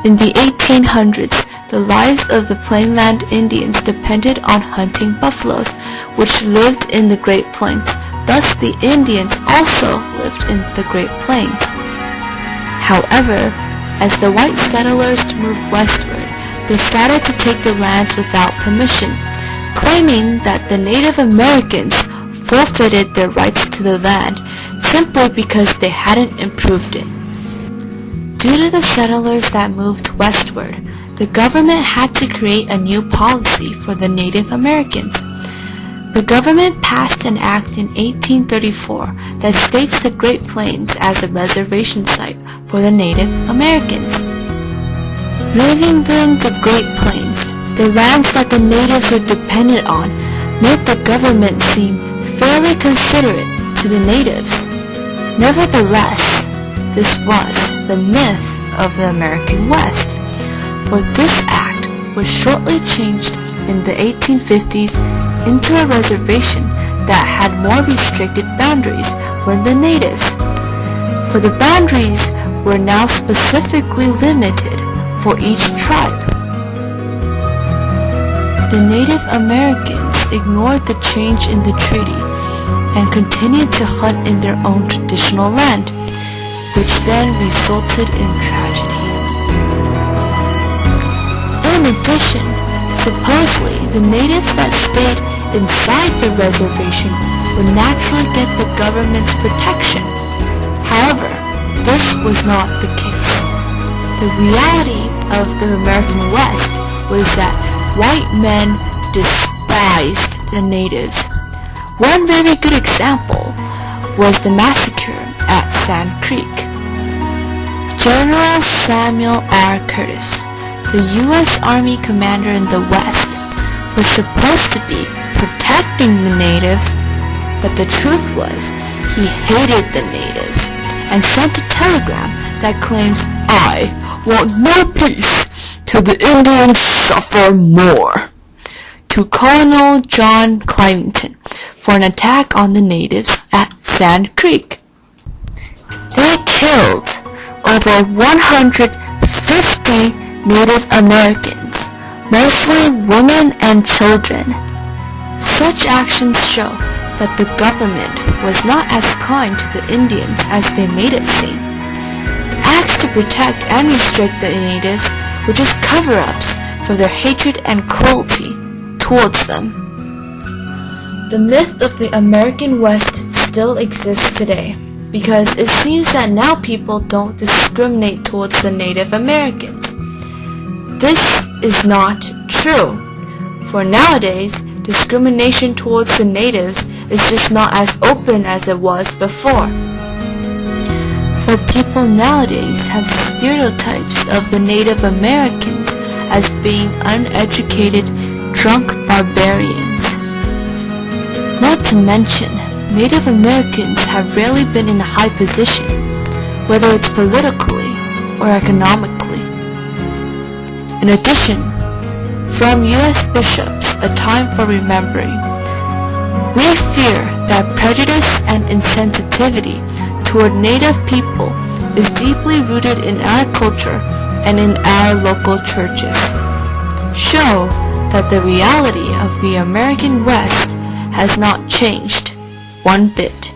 In the 1800s, the lives of the Plainland Indians depended on hunting buffaloes, which lived in the Great Plains. Thus, the Indians also lived in the Great Plains. However, as the white settlers moved westward, they started to take the lands without permission, claiming that the Native Americans forfeited their rights to the land simply because they hadn't improved it. Due to the settlers that moved westward, the government had to create a new policy for the Native Americans. The government passed an act in 1834 that states the Great Plains as a reservation site for the Native Americans. Leaving them the Great Plains, the lands that the natives were dependent on, made the government seem fairly considerate to the natives. Nevertheless, this was the myth of the American West, for this act was shortly changed in the 1850s into a reservation that had more restricted boundaries for the natives, for the boundaries were now specifically limited for each tribe. The Native Americans ignored the change in the treaty and continued to hunt in their own traditional land, which then resulted in tragedy. In addition, supposedly the natives that stayed inside the reservation would naturally get the government's protection. However, this was not the case. The reality of the American West was that white men despised the natives. One very good example was the massacre at Sand Creek. General Samuel R. Curtis, the U.S. Army commander in the West, was supposed to be protecting the natives, but the truth was he hated the natives and sent a telegram that claims, "I want no peace till the Indians suffer more," to Colonel John Climington for an attack on the natives at Sand Creek. They killed over 150 Native Americans, mostly women and children. Such actions show that the government was not as kind to the Indians as they made it seem. The acts to protect and restrict the natives were just cover-ups for their hatred and cruelty towards them. The myth of the American West still exists today, because it seems that now people don't discriminate towards the Native Americans. This is not true, for nowadays, discrimination towards the natives is just not as open as it was before. For people nowadays have stereotypes of the Native Americans as being uneducated, drunk barbarians. Not to mention, Native Americans have rarely been in a high position, whether it's politically or economically. In addition, from U.S. bishops, A Time for Remembering, we fear that prejudice and insensitivity toward Native people is deeply rooted in our culture and in our local churches. Show that the reality of the American West has not changed one bit.